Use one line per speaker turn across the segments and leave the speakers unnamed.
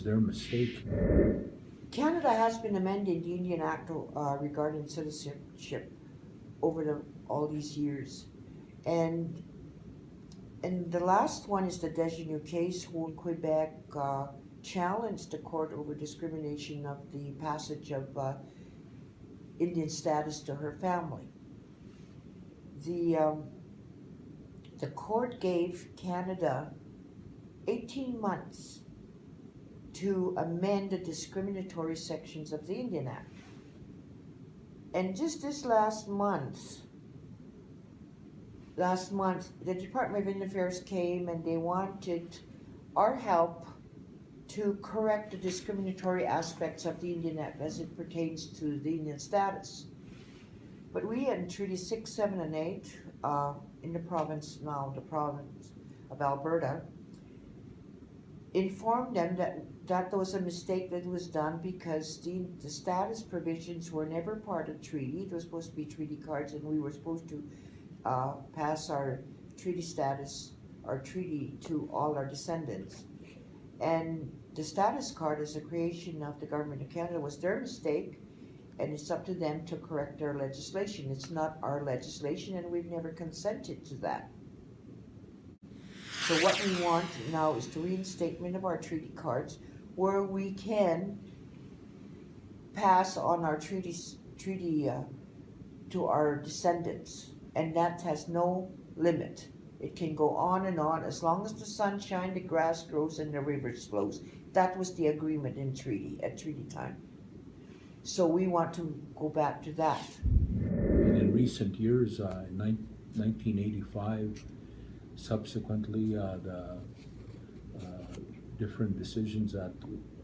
was their mistake.
Canada has been amending the Indian Act regarding citizenship over all these years, and the last one is the Desjardins case, where Quebec challenged the court over discrimination of the passage of Indian status to her family. The the court gave Canada 18 months to amend the discriminatory sections of the Indian Act. And just this last month, the Department of Indian Affairs came and they wanted our help to correct the discriminatory aspects of the Indian Act as it pertains to the Indian status. But we in Treaty 6, 7, and 8, in the province of Alberta, informed them that there was a mistake that was done because the status provisions were never part of treaty. It was supposed to be treaty cards, and we were supposed to pass our treaty status, our treaty, to all our descendants. And the status card as a creation of the Government of Canada was their mistake, and it's up to them to correct their legislation. It's not our legislation, and we've never consented to that. So what we want now is the reinstatement of our treaty cards, where we can pass on our treaty to our descendants, and that has no limit. It can go on and on as long as the sun shines, the grass grows, and the rivers flows. That was the agreement in at treaty time. So we want to go back to that.
And in recent years, in 1985, subsequently, the different decisions that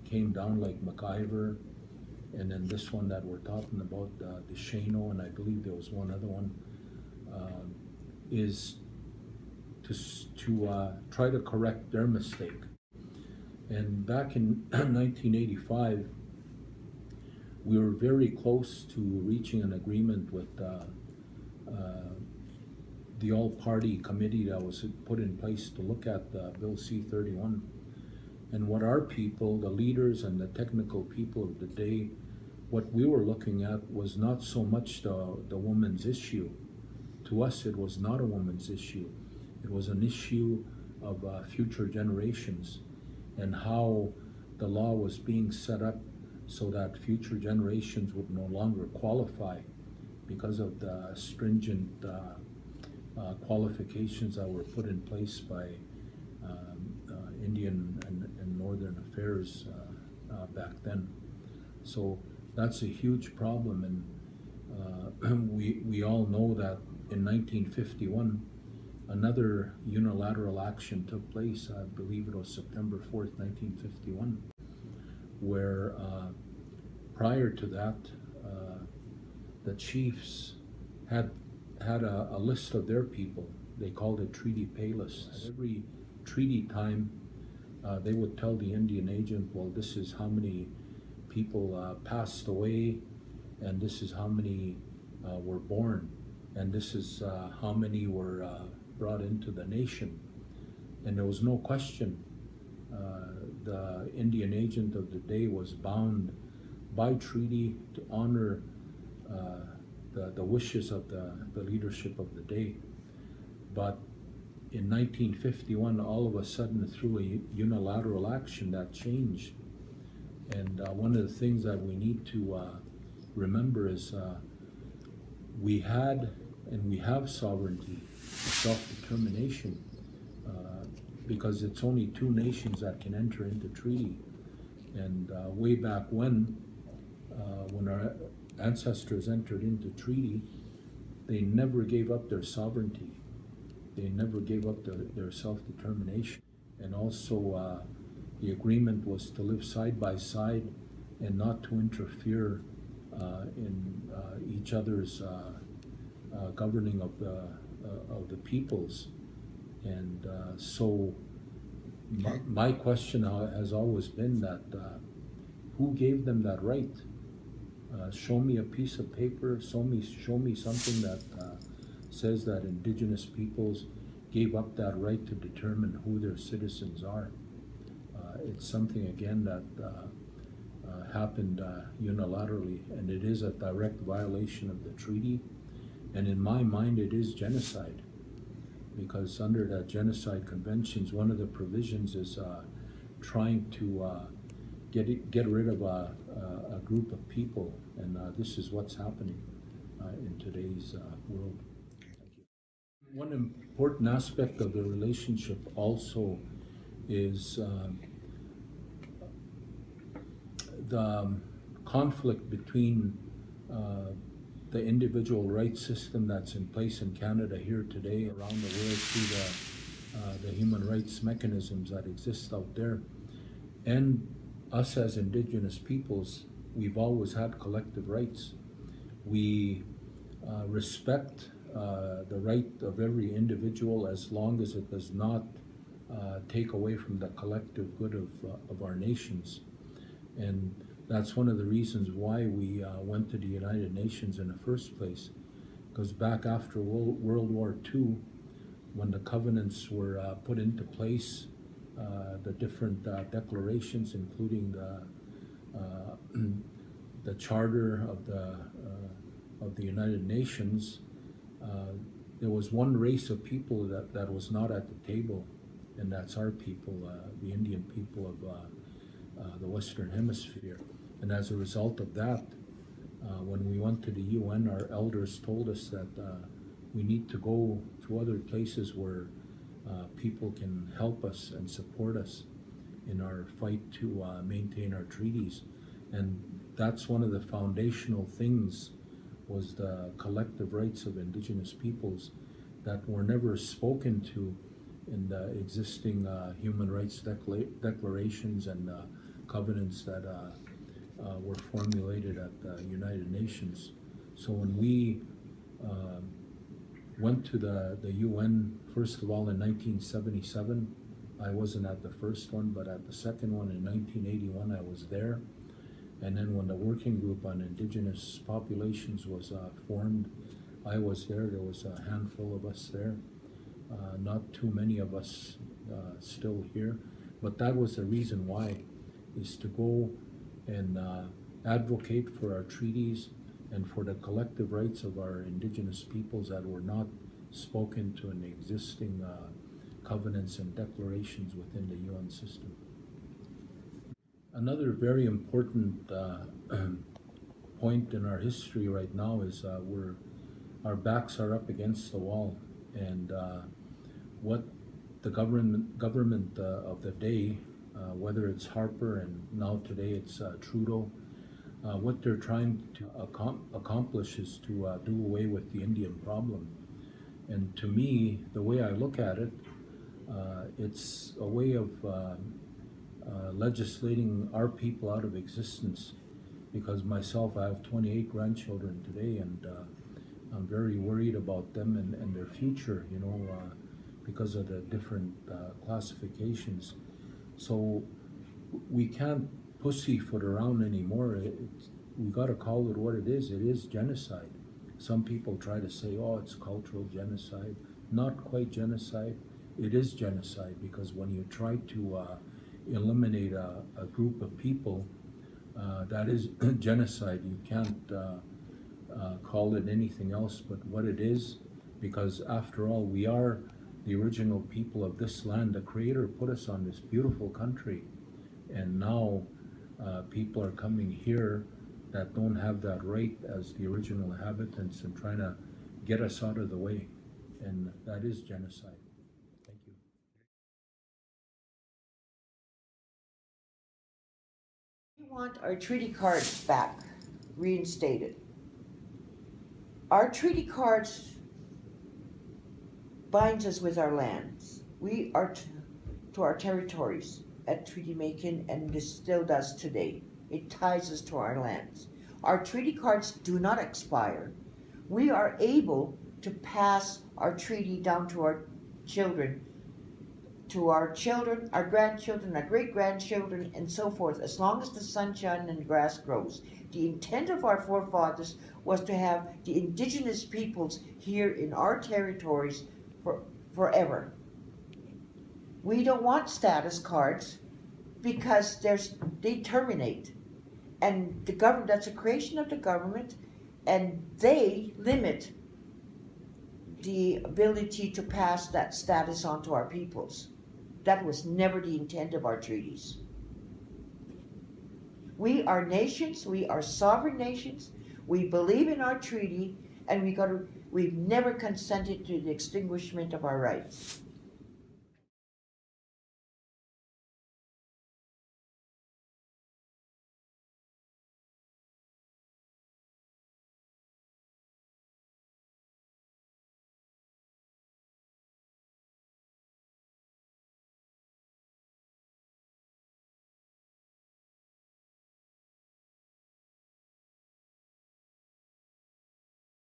came down, like McIver, and then this one that we're talking about, the Shano, and I believe there was one other one, is to try to correct their mistake. And back in 1985, we were very close to reaching an agreement with the all-party committee that was put in place to look at Bill C-31. And what our people, the leaders and the technical people of the day, what we were looking at was not so much the woman's issue. To us, it was not a woman's issue. It was an issue of future generations and how the law was being set up so that future generations would no longer qualify because of the stringent qualifications that were put in place by Indian and Northern Affairs back then. So that's a huge problem, and we all know that in 1951, another unilateral action took place. I believe it was September 4th, 1951, where prior to that, the chiefs had a list of their people. They called it treaty pay lists. At every treaty time, they would tell the Indian agent, well, this is how many people passed away, and this is how many were born, and this is how many were brought into the nation. And there was no question. The Indian agent of the day was bound by treaty to honor the wishes of the leadership of the day. But in 1951, all of a sudden, through a unilateral action, that changed. And one of the things that we need to remember is we had and we have sovereignty, self-determination, because it's only two nations that can enter into treaty. And way back when our ancestors entered into treaty, they never gave up their sovereignty. They never gave up their self-determination. And also the agreement was to live side by side and not to interfere in each other's governing of the peoples. And so my question has always been that who gave them that right? Show me a piece of paper, show me something that says that Indigenous peoples gave up that right to determine who their citizens are. it's something again that happened unilaterally, and it is a direct violation of the treaty. And in my mind, it is genocide, because under that genocide conventions, one of the provisions is trying to get rid of a group of people, and this is what's happening in today's world. Thank you. One important aspect of the relationship also is the conflict between the individual rights system that's in place in Canada here today, around the world, through the human rights mechanisms that exist out there, and us as Indigenous peoples. We've always had collective rights. We respect the right of every individual as long as it does not take away from the collective good of our nations. And that's one of the reasons why we went to the United Nations in the first place, because back after World War II, when the covenants were put into place, the different declarations, including the Charter of the United Nations, there was one race of people that was not at the table, and that's our people, the Indian people of the Western Hemisphere. And as a result of that, when we went to the UN, our elders told us that we need to go to other places where people can help us and support us in our fight to maintain our treaties. And that's one of the foundational things, was the collective rights of Indigenous peoples that were never spoken to in the existing human rights declarations and covenants that were formulated at the United Nations. So when we went to the UN, first of all in 1977, I wasn't at the first one, but at the second one in 1981, I was there. And then when the working group on Indigenous populations was formed, I was there. There was a handful of us there, not too many of us still here. But that was the reason why, is to go and advocate for our treaties and for the collective rights of our Indigenous peoples that were not spoken to in the existing covenants and declarations within the UN system. Another very important point in our history right now is our backs are up against the wall, and what the government of the day, whether it's Harper and now today it's Trudeau, what they're trying to accomplish is to do away with the Indian problem. And to me, the way I look at it, it's a way of legislating our people out of existence. Because myself, I have 28 grandchildren today, and I'm very worried about them and their future, because of the different classifications. So we can't pussyfoot around anymore. We got to call it what it is. It is genocide. Some people try to say, oh, it's cultural genocide. Not quite genocide. It is genocide, because when you try to eliminate a group of people, that is genocide. You can't call it anything else but what it is, because after all, we are the original people of this land. The Creator put us on this beautiful country, and now people are coming here that don't have that right as the original inhabitants and trying to get us out of the way, and that is genocide. Thank you.
We want our treaty cards back, reinstated. Our treaty cards binds us with our lands. We are to our territories at treaty making, and this still does today. It ties us to our lands. Our treaty cards do not expire. We are able to pass our treaty down to our children, our grandchildren, our great-grandchildren, and so forth, as long as the sun shines and the grass grows. The intent of our forefathers was to have the Indigenous peoples here in our territories forever. We don't want status cards. because they terminate, and that's a creation of the government, and they limit the ability to pass that status on to our peoples. That was never the intent of our treaties. We are nations, we are sovereign nations, we believe in our treaty, and we've never consented to the extinguishment of our rights.